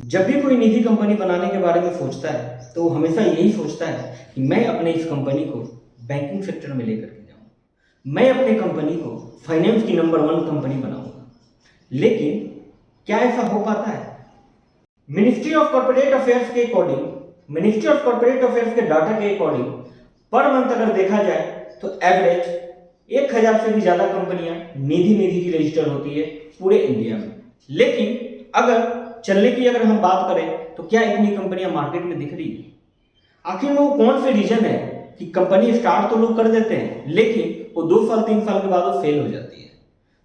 जब भी कोई निजी कंपनी बनाने के बारे में सोचता है तो वो हमेशा यही सोचता है कि मैं अपने इस कंपनी को बैंकिंग सेक्टर में लेकर के जाऊँ, मैं अपने कंपनी को फाइनेंस की नंबर 1 कंपनी बनाऊंगा। लेकिन क्या ऐसा हो पाता है? मिनिस्ट्री ऑफ कॉर्पोरेट अफेयर्स के according, ministry of corporate affairs के डाटा के अकॉर्डिंग पर मंथ अगर देखा जाए तो एवरेज 1000 से भी ज्यादा कंपनियां निधि की रजिस्टर होती है पूरे इंडिया में। लेकिन अगर चलने की अगर हम बात करें तो क्या इतनी कंपनियां मार्केट में दिख रही है? आखिर में वो कौन से रीजन है कि कंपनी स्टार्ट तो लोग कर देते हैं लेकिन वो 2 साल 3 साल के बाद वो फेल हो जाती है।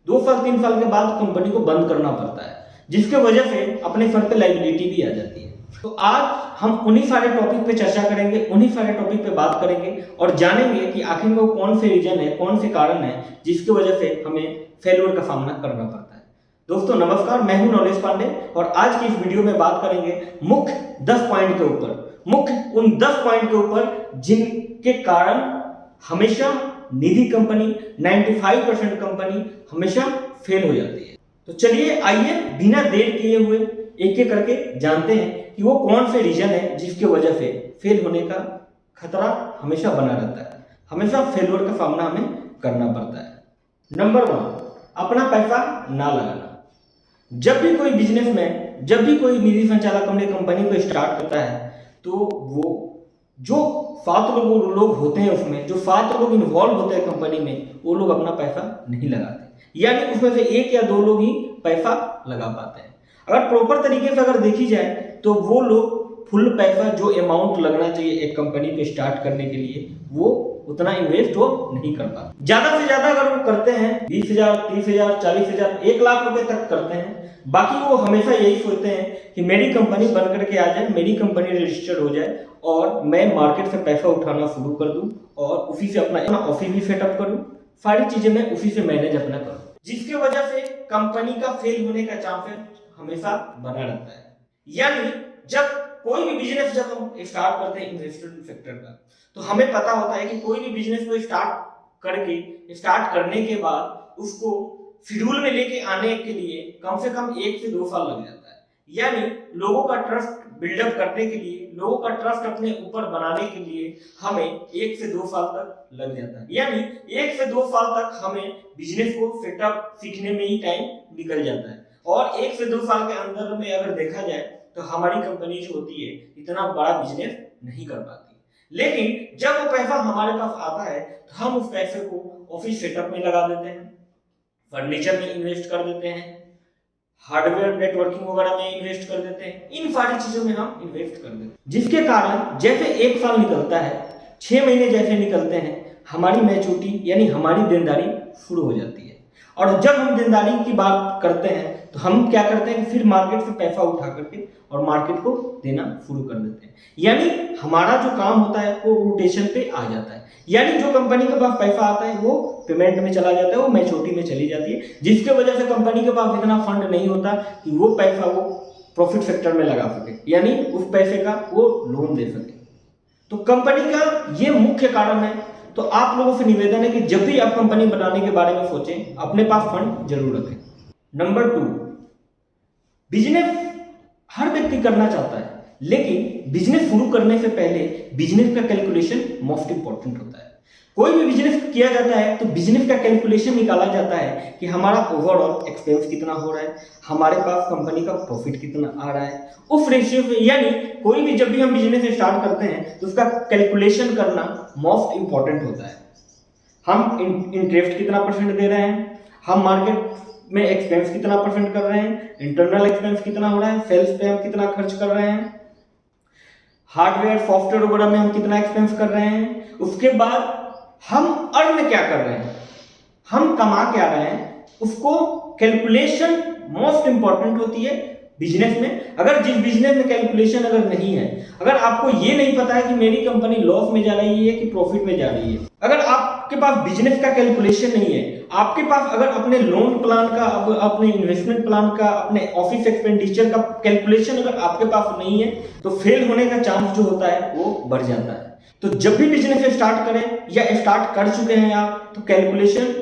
2 साल 3 साल के बाद कंपनी को बंद करना पड़ता है, जिसके वजह से अपने सर पे लायबिलिटी भी आ जाती है। तो आज हम उन्हीं सारे टॉपिक पे चर्चा करेंगे, उन्हीं सारे टॉपिक पे बात करेंगे और जानेंगे कि आखिर में वो कौन से रीजन है, कौन से कारण है जिसकी वजह से हमें फेलियर का सामना करना पड़ता है। दोस्तों नमस्कार, मैं हूं नॉलेज पांडे और आज की इस वीडियो में बात करेंगे मुख्य 10 पॉइंट के ऊपर, मुख्य उन 10 पॉइंट के ऊपर जिनके कारण हमेशा निधि कंपनी, 95% कंपनी हमेशा फेल हो जाती है। तो चलिए आइए बिना देर किए हुए एक एक करके जानते हैं कि वो कौन से रीजन है जिसकी वजह से फेल होने का खतरा हमेशा बना रहता है, हमेशा फेलियर का सामना हमें करना पड़ता है। नंबर 1, अपना पैसा ना लगाना। जब भी कोई बिजनेसमैन, जब भी कोई निधि संचालक अपने कंपनी को स्टार्ट करता है तो वो जो 7 लोग होते हैं उसमें, जो 7 लोग इन्वॉल्व होते हैं कंपनी में, वो लोग अपना पैसा नहीं लगाते, यानी उसमें से 1 या 2 लोग ही पैसा लगा पाते हैं। अगर प्रॉपर तरीके से अगर देखी जाए तो वो लोग फुल पैसा जो अमाउंट लगना चाहिए एक कंपनी को स्टार्ट करने के लिए वो उतना इन्वेस्ट वो नहीं कर पाते। ज्यादा से ज्यादा अगर वो करते हैं 20,000, 30,000, 40,000, 1 लाख रुपए तक करते हैं। बाकी वो हमेशा यही सोचते हैं कि मेरी कंपनी बन करके आ जाए, मेरी कंपनी रजिस्टर्ड हो जाए और मैं मार्केट से पैसा उठाना शुरू कर दूं और उसी से अपना ऑफिस भी सेटअप करूं, सारी चीजें मैं उसी से मैनेज अपना करूं, जिसके वजह से कंपनी का फेल होने का चांसेस हमेशा बना रहता है। यानी जब कोई भी बिजनेस जब हम स्टार्ट करते हैं इन्वेस्टमेंट सेक्टर का, तो हमें पता होता है कि कोई भी बिजनेस को स्टार्ट करने के बाद उसको शेड्यूल में लेके आने के लिए कम से कम 1 से 2 साल लग जाता है। यानी लोगों का ट्रस्ट बिल्डअप करने के लिए, लोगों का ट्रस्ट अपने ऊपर बनाने के लिए हमें 1 से 2 साल तक लग जाता है। यानी 1 से 2 साल तक हमें बिजनेस को सेटअप सीखने में ही टाइम निकल जाता है और 1 से 2 साल के अंदर में अगर देखा जाए तो हमारी कंपनी जो होती है इतना बड़ा बिजनेस नहीं कर पाती। लेकिन जब वो पैसा हमारे पास आता है तो हम उस पैसे को ऑफिस सेटअप में लगा देते हैं, फर्नीचर में इन्वेस्ट कर देते हैं, हार्डवेयर नेटवर्किंग वगैरह में इन्वेस्ट कर देते हैं, इन सारी चीजों में हम इन्वेस्ट कर देते हैं, जिसके कारण जैसे 1 साल निकलता है, 6 महीने जैसे निकलते हैं, हमारी मैच्योरिटी यानी हमारी देनदारी शुरू हो जाती है। और जब हम देनदारी की बात करते हैं तो हम क्या करते हैं, फिर मार्केट से पैसा उठा करके और मार्केट को देना शुरू कर देते हैं। यानी हमारा जो काम होता है वो रोटेशन पे आ जाता है, यानी जो कंपनी के पास पैसा आता है वो पेमेंट में चला जाता है, वो मैच्योरिटी में चली जाती है, जिसके वजह से कंपनी के पास इतना फंड नहीं होता कि वो पैसा वो प्रॉफिट सेक्टर में लगा सके, यानी उस पैसे का वो लोन दे सके। तो कंपनी का ये मुख्य कारण है। तो आप लोगों से निवेदन है कि जब भी आप कंपनी बनाने के बारे में सोचें, अपने पास फंड जरूर रखें। नंबर 2, बिजनेस हर व्यक्ति करना चाहता है, लेकिन बिजनेस शुरू करने से पहले बिजनेस का कैलकुलेशन मोस्ट इंपॉर्टेंट होता है। कोई भी बिजनेस किया जाता है तो बिजनेस का कैलकुलेशन निकाला जाता है कि हमारा ओवरऑल एक्सपेंस कितना हो रहा है, हमारे पास कंपनी का प्रॉफिट कितना आ रहा है, उस रेशियो पे। यानी कोई भी जब भी हम बिजनेस स्टार्ट करते हैं तो उसका कैलकुलेशन करना मोस्ट इंपॉर्टेंट होता है। हम इंटरेस्ट कितना परसेंट दे रहे हैं, हम मार्केट में एक्सपेंस कितना परसेंट कर रहे हैं, इंटरनल एक्सपेंस कितना हो रहा है, सेल्स पे हम कितना खर्च कर रहे हैं, हार्डवेयर सॉफ्टवेयर वगैरह में हम कितना एक्सपेंस कर रहे हैं, उसके बाद हम अर्न क्या कर रहे हैं, हम कमा क्या रहे हैं, उसको कैलकुलेशन मोस्ट इंपॉर्टेंट होती है बिजनेस में। अगर जिस बिजनेस में कैलकुलेशन अगर नहीं है, अगर आपको ये नहीं पता है कि मेरी कंपनी लॉस में जा रही है कि प्रॉफिट में जा रही है, अगर आपके पास बिजनेस का कैलकुलेशन नहीं है, आपके पास अगर अपने लोन प्लान का, अपने इन्वेस्टमेंट प्लान का, अपने ऑफिस एक्सपेंडिचर का कैलकुलेशन अगर आपके पास नहीं है तो फेल होने का चांस जो होता है वो बढ़ जाता है। तो जब भी बिजनेस स्टार्ट करें या स्टार्ट कर चुके हैं आप, तो कैलकुलेशन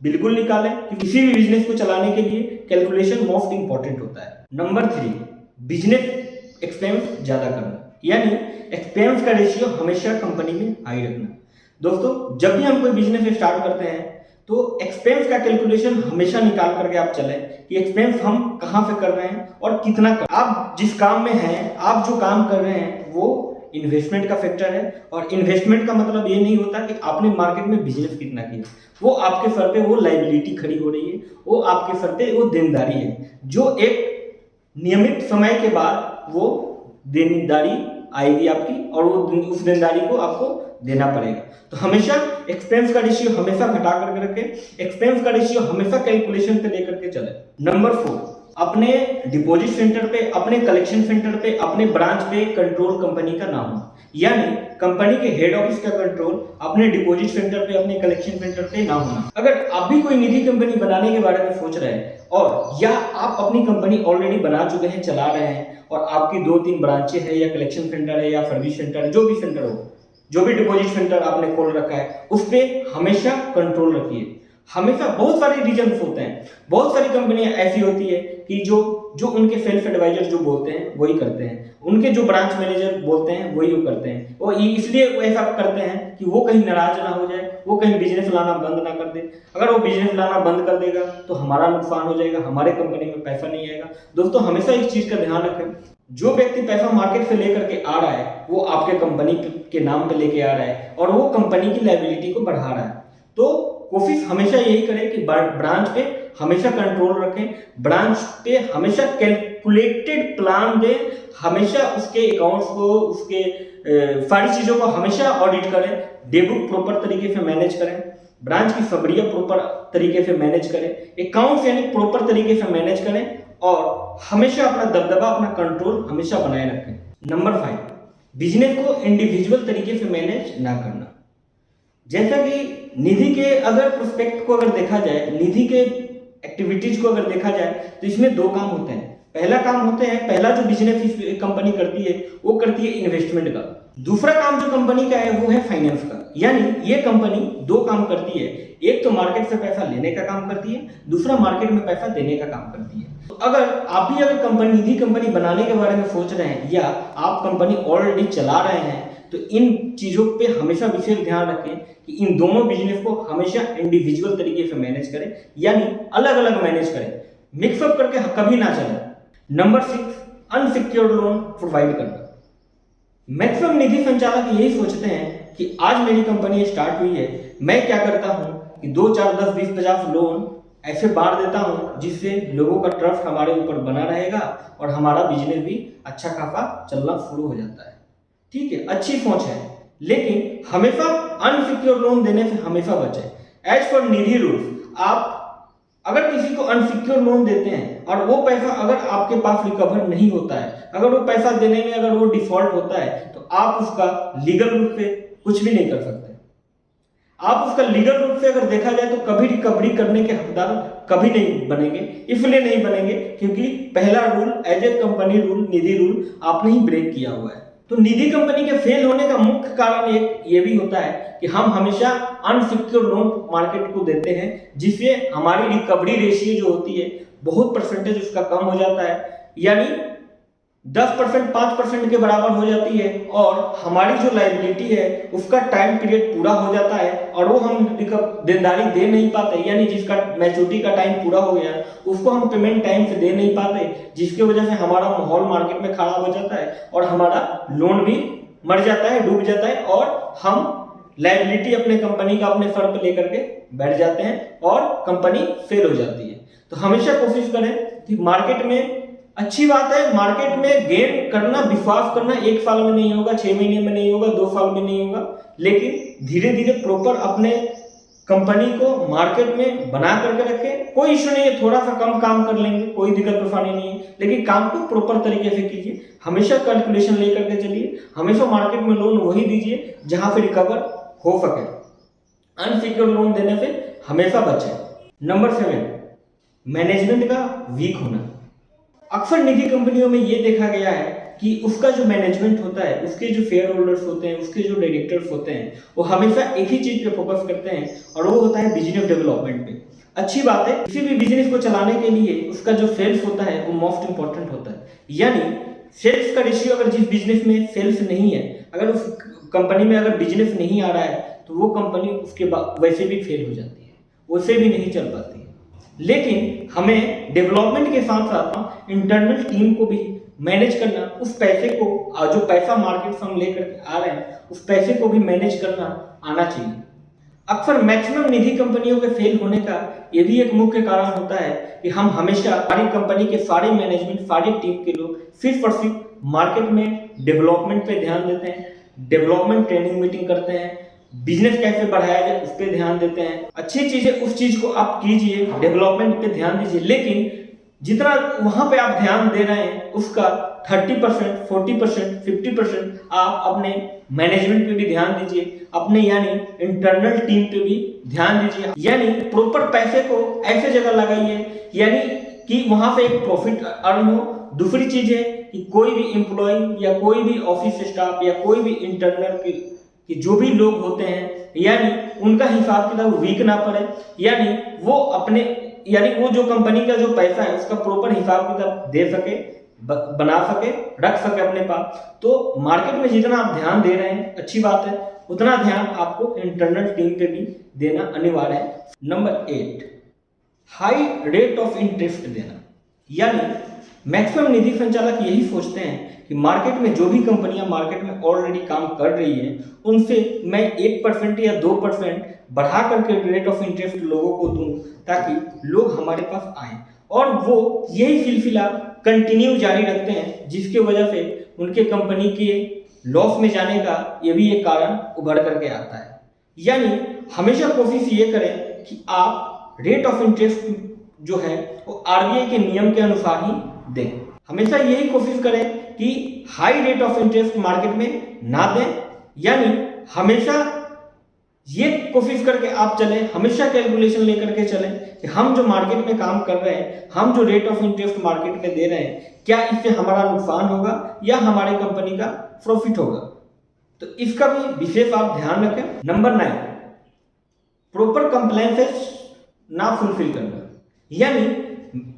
बिल्कुल निकालें कि किसी भी बिजनेस को चलाने के लिए कैलकुलेशन मोस्ट इंपॉर्टेंट होता है। नंबर 3, बिजनेस एक्सपेंस ज़्यादा करना, यानी एक्सपेंस का रेशियो हमेशा कंपनी में हाई रखना। दोस्तों, जब भी हम कोई बिजनेस स्टार्ट करते हैं तो एक्सपेंस का कैलकुलेशन हमेशा निकाल करके आप चलें कि एक्सपेंस हम कहाँ से कर रहे हैं और कितना कर। आप जिस काम में हैं, आप जो काम कर रहे हैं वो इन्वेस्टमेंट का फैक्टर है, और इन्वेस्टमेंट का मतलब ये नहीं होता कि आपने मार्केट में बिजनेस कितना किया, वो आपके सर पे वो लायबिलिटी खड़ी हो रही है, वो आपके सर पे वो देनदारी है जो एक नियमित समय के बाद वो देनदारी आएगी आपकी, और वो उस देनदारी को आपको देना पड़ेगा। तो हमेशा एक्सपेंस का रेशियो हमेशा घटा करके रखें, एक्सपेंस का रेशियो हमेशा कैलकुलेशन पे लेकर के चले। नंबर 4, अपने डिपॉजिट सेंटर पे, अपने कलेक्शन सेंटर पे, अपने ब्रांच पे कंट्रोल कंपनी का ना हो, यानी कंपनी के हेड ऑफिस का कंट्रोल अपने डिपॉजिट सेंटर पे, अपने कलेक्शन सेंटर पे ना होना। अगर आप भी कोई निधि कंपनी बनाने के बारे में सोच रहे हैं, और या आप अपनी कंपनी ऑलरेडी बना चुके हैं, चला रहे हैं, और आपकी 2-3 ब्रांचें हैं, या कलेक्शन सेंटर है, या सर्विस सेंटर है, जो भी सेंटर हो, जो भी डिपॉजिट सेंटर आपने खोल रखा है, उस पर हमेशा कंट्रोल रखिए। हमेशा बहुत सारे रीजन्स होते हैं, बहुत सारी कंपनियां ऐसी होती है कि जो उनके सेल्फ एडवाइजर जो बोलते हैं वही करते हैं, उनके जो ब्रांच मैनेजर बोलते हैं वही वो करते हैं। वो इसलिए वो ऐसा करते हैं कि वो कहीं नाराज ना हो जाए, वो कहीं बिजनेस लाना बंद ना कर दे। अगर वो बिजनेस लाना बंद कर देगा तो हमारा नुकसान हो जाएगा, हमारे कंपनी में पैसा नहीं आएगा। दोस्तों, हमेशा इस चीज का ध्यान रखें, जो व्यक्ति पैसा मार्केट से लेकर के आ रहा है वो आपके कंपनी के नाम पे लेके आ रहा है, और वो कंपनी की लायबिलिटी को बढ़ा रहा है। तो कोशिश हमेशा यही करें कि ब्रांच पे हमेशा कंट्रोल रखें, ब्रांच पे हमेशा कैलकुलेटेड प्लान दें, हमेशा उसके अकाउंट्स को, उसके सारी चीज़ों को हमेशा ऑडिट करें, डेबुक प्रॉपर तरीके से मैनेज करें, ब्रांच की सबरिया प्रॉपर तरीके से मैनेज करें, अकाउंट्स यानी प्रॉपर तरीके से मैनेज करें, और हमेशा अपना दबदबा, अपना कंट्रोल हमेशा बनाए रखें। नंबर 5, बिजनेस को इंडिविजुअल तरीके से मैनेज ना करना। जैसा कि निधि के अगर प्रोस्पेक्ट को अगर देखा जाए, निधि के एक्टिविटीज को अगर देखा जाए, तो इसमें 2 काम होते हैं। पहला जो बिजनेस कंपनी करती है वो करती है इन्वेस्टमेंट का। दूसरा काम जो कंपनी का है वो है फाइनेंस का। यानी ये कंपनी 2 काम करती है, एक तो मार्केट से पैसा लेने का काम करती है, दूसरा मार्केट में पैसा देने का काम करती है। तो अगर आप भी निधि कंपनी बनाने के बारे में सोच रहे हैं, या आप कंपनी ऑलरेडी चला रहे हैं, तो इन चीजों पे हमेशा विशेष ध्यान रखें कि इन दोनों बिजनेस को हमेशा इंडिविजुअल तरीके से मैनेज करें, यानी अलग अलग मैनेज करें, मिक्सअप करके कभी ना चलें। नंबर 6, अनसिक्योर्ड लोन प्रोवाइड करना। मैक्सिमम निधि संचालक यही सोचते हैं कि आज मेरी कंपनी स्टार्ट हुई है, मैं क्या करता हूँ कि 2, 4, 10, 20, 50 लोन ऐसे बांट देता हूँ जिससे लोगों का ट्रस्ट हमारे ऊपर बना रहेगा और हमारा बिजनेस भी अच्छा खासा चलना शुरू हो जाता है। ठीक है, अच्छी सोच है, लेकिन हमेशा अनसिक्योर लोन देने से हमेशा बचें। एज पर निधि रूल्स, आप अगर किसी को अनसिक्योर लोन देते हैं और वो पैसा अगर आपके पास रिकवर नहीं होता है, अगर वो पैसा देने में अगर वो डिफॉल्ट होता है, तो आप उसका लीगल रूप से कुछ भी नहीं कर सकते। आप उसका लीगल रूप से अगर देखा जाए तो कभी रिकवरी करने के हकदार कभी नहीं बनेंगे। इसलिए नहीं बनेंगे क्योंकि पहला rule as a company rule, Nidhi rule आपने ही ब्रेक किया हुआ है। तो निधि कंपनी के फेल होने का मुख्य कारण एक ये भी होता है कि हम हमेशा अनसिक्योर लोन मार्केट को देते हैं, जिससे हमारी रिकवरी रेशियो जो होती है बहुत परसेंटेज उसका कम हो जाता है, यानी 10%, 5% के बराबर हो जाती है, और हमारी जो लायबिलिटी है उसका टाइम पीरियड पूरा हो जाता है और वो हम देनदारी दे नहीं पाते, यानी जिसका मैच्योरिटी का टाइम पूरा हो गया उसको हम पेमेंट टाइम से दे नहीं पाते, जिसके वजह से हमारा माहौल मार्केट में खराब हो जाता है और हमारा लोन भी मर जाता है, डूब जाता है, और हम लायबिलिटी अपने कंपनी का अपने सर पर लेकर के बैठ जाते हैं और कंपनी फेल हो जाती है। तो हमेशा कोशिश करें कि मार्केट में, अच्छी बात है मार्केट में गेन करना, विश्वास करना 1 साल में नहीं होगा, 6 महीने में नहीं होगा, 2 साल में नहीं होगा, लेकिन धीरे धीरे प्रॉपर अपने कंपनी को मार्केट में बना करके रखें। कोई इश्यू नहीं है, थोड़ा सा कम काम कर लेंगे, कोई दिक्कत परेशानी नहीं है, लेकिन काम को प्रॉपर तरीके से कीजिए, हमेशा कैलकुलेशन लेकर के चलिए, हमेशा मार्केट में लोन वही दीजिए जहां पे रिकवर हो सके। अनसिक्योर्ड लोन देने से हमेशा बचें। नंबर 7, मैनेजमेंट का वीक होना। अक्सर निधि कंपनियों में ये देखा गया है कि उसका जो मैनेजमेंट होता है, उसके जो शेयर होल्डर्स होते हैं, उसके जो डायरेक्टर्स होते हैं, वो हमेशा एक ही चीज पे फोकस करते हैं और वो होता है बिजनेस डेवलपमेंट पे। अच्छी बात है, किसी भी बिजनेस को चलाने के लिए उसका जो सेल्स होता है वो मोस्ट इंपॉर्टेंट होता है, यानी सेल्स का रेशियो अगर जिस बिजनेस में सेल्स नहीं है, अगर उस कंपनी में अगर बिजनेस नहीं आ रहा है तो वो कंपनी उसके बाद वैसे भी फेल हो जाती है, वैसे भी नहीं चल पाती है। लेकिन हमें डेवलपमेंट के साथ साथ इंटरनल टीम को भी मैनेज करना, उस पैसे को जो पैसा मार्केट से हम लेकर के आ रहे हैं उस पैसे को भी मैनेज करना आना चाहिए। अक्सर मैक्सिमम निधि कंपनियों के फेल होने का ये भी एक मुख्य कारण होता है कि हम हमेशा हमारी कंपनी के सारे मैनेजमेंट, सारी टीम के लोग सिर्फ और सिर्फ मार्केट में डेवलपमेंट पे ध्यान देते हैं, डेवलपमेंट ट्रेनिंग मीटिंग करते हैं, बिजनेस कैसे बढ़ाया जाए उस पर ध्यान देते हैं। अच्छी चीज है, उस चीज को आप कीजिए, डेवलपमेंट पे ध्यान दीजिए, लेकिन जितना वहां पे आप ध्यान दे रहे हैं उसका 30%, 40%, 50% आप अपने मैनेजमेंट पे भी ध्यान दीजिए, अपने यानी इंटरनल टीम पे भी ध्यान दीजिए। यानी प्रॉपर पैसे को ऐसे जगह लगाइए यानी कि वहां पे एक प्रॉफिट अर्न हो। दूसरी चीज है कि कोई भी एम्प्लॉय या कोई भी ऑफिस स्टाफ या कोई भी इंटरनल कि जो भी लोग होते हैं यानी उनका हिसाब किताब वीक ना पड़े, यानी वो अपने यानी वो जो कंपनी का जो पैसा है उसका प्रॉपर हिसाब किताब दे सके, बना सके, रख सके अपने पास। तो मार्केट में जितना आप ध्यान दे रहे हैं अच्छी बात है, उतना ध्यान आपको इंटरनल टीम पे भी देना अनिवार्य है। Number 8, high rate of interest देना। यानी मैक्सिमम निधि संचालक यही सोचते हैं कि मार्केट में जो भी कंपनियां मार्केट में ऑलरेडी काम कर रही हैं उनसे मैं 1% या 2% बढ़ा करके रेट ऑफ इंटरेस्ट लोगों को दूं ताकि लोग हमारे पास आए, और वो यही सिलसिला कंटिन्यू जारी रखते हैं, जिसकी वजह से उनके कंपनी के लॉस में जाने का ये भी एक कारण उभर करके आता है। यानी हमेशा कोशिश ये करें कि आप रेट ऑफ इंटरेस्ट जो है वो आरबीआई के नियम के अनुसार ही दें। हमेशा यही कोशिश करें कि high rate of interest market में ना दें, यानी हमेशा ये कोशिश करके आप चलें, हमेशा कैलकुलेशन लेकर के चलें कि हम जो मार्केट में काम कर रहे हैं, हम जो रेट ऑफ इंटरेस्ट मार्केट में दे रहे हैं, क्या इससे हमारा नुकसान होगा या हमारे कंपनी का प्रॉफिट होगा। तो इसका भी विशेष आप ध्यान रखें। नंबर 9, प्रॉपर कंप्लायंसेस ना फुलफिल करना। यानी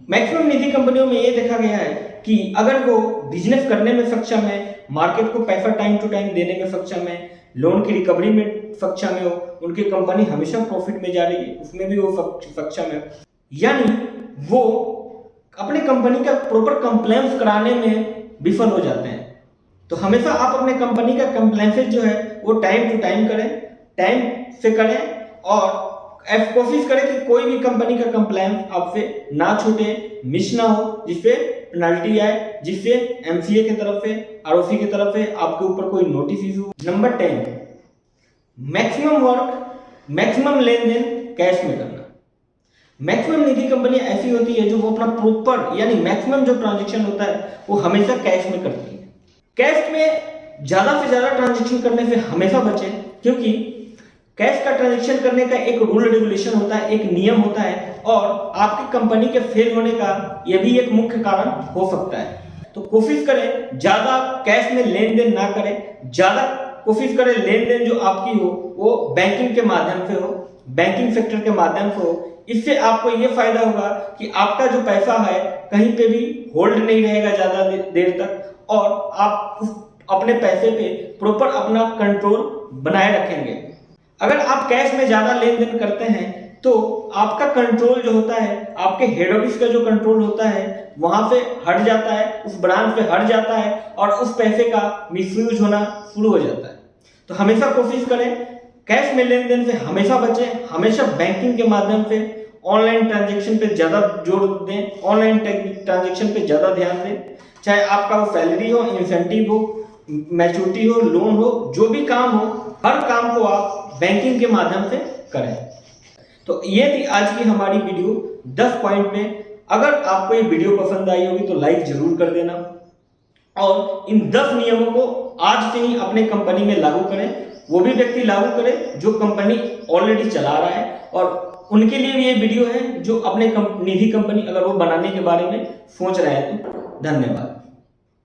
मैक्सिमम निधि कंपनियों में ये देखा गया है कि अगर वो बिजनेस करने में सक्षम है, मार्केट को पैसा टाइम टू टाइम देने में सक्षम है, लोन की रिकवरी में सक्षम है, उनकी कंपनी हमेशा प्रॉफिट में जा रही है, उसमें भी वो सक्षम है, यानी वो अपने कंपनी का प्रॉपर कंप्लायंस कराने में विफल हो जाते हैं। तो हमेशा आप अपने कंपनी का कंप्लायंसेस जो है वो टाइम टू टाइम करें, टाइम से करें, और कोशिश करें कि कोई भी कंपनी का कंप्लायंस आपसे ना छूटे, मिस ना हो, जिससे पेनल्टी आए, जिससे एमसीए की तरफ से, आरओसी की तरफ से आपके ऊपर कोई notice issue. Number 10, maximum work, maximum लेन देन कैश में करना। मैक्सिमम निधि कंपनियां ऐसी होती है जो वो अपना प्रॉपर यानी मैक्सिमम जो ट्रांजेक्शन होता है वो हमेशा कैश में करती है। कैश में ज्यादा से ज्यादा ट्रांजेक्शन करने से हमेशा बचें, क्योंकि कैश का ट्रांजैक्शन करने का एक रूल रेगुलेशन होता है, एक नियम होता है, और आपकी कंपनी के फेल होने का यह भी एक मुख्य कारण हो सकता है। तो कोशिश करें ज्यादा कैश में लेन देन ना करें, ज्यादा कोशिश करें लेन देन जो आपकी हो वो बैंकिंग के माध्यम से हो, बैंकिंग सेक्टर के माध्यम से हो। इससे आपको ये फायदा होगा कि आपका जो पैसा है कहीं पे भी होल्ड नहीं रहेगा ज्यादा देर तक, और आप अपने पैसे पे प्रॉपर अपना कंट्रोल बनाए रखेंगे। अगर आप कैश में ज्यादा लेन देन करते हैं तो आपका कंट्रोल जो होता है, आपके हेड ऑफिस का जो कंट्रोल होता है वहां से हट जाता है, उस ब्रांच से हट जाता है, और उस पैसे का मिसयूज होना शुरू हो जाता है। तो हमेशा कोशिश करें कैश में लेन देन से हमेशा बचें, हमेशा बैंकिंग के माध्यम से ऑनलाइन ट्रांजेक्शन पे ज्यादा जोर दें, ऑनलाइन ट्रांजेक्शन पे ज्यादा ध्यान दें, चाहे आपका वो सैलरी हो, इंसेंटिव हो, मैच्योरिटी हो, लोन हो, जो भी काम हो, हर काम को आप बैंकिंग के माध्यम से करें। तो ये थी आज की हमारी वीडियो 10 पॉइंट में। अगर आपको ये वीडियो पसंद आई होगी तो लाइक जरूर कर देना, और इन 10 नियमों को आज से ही अपने कंपनी में लागू करें। वो भी व्यक्ति लागू करे जो कंपनी ऑलरेडी चला रहा है, और उनके लिए भी ये वीडियो है जो अपने निधि कंपनी अगर वो बनाने के बारे में सोच रहे हैं। तो धन्यवाद।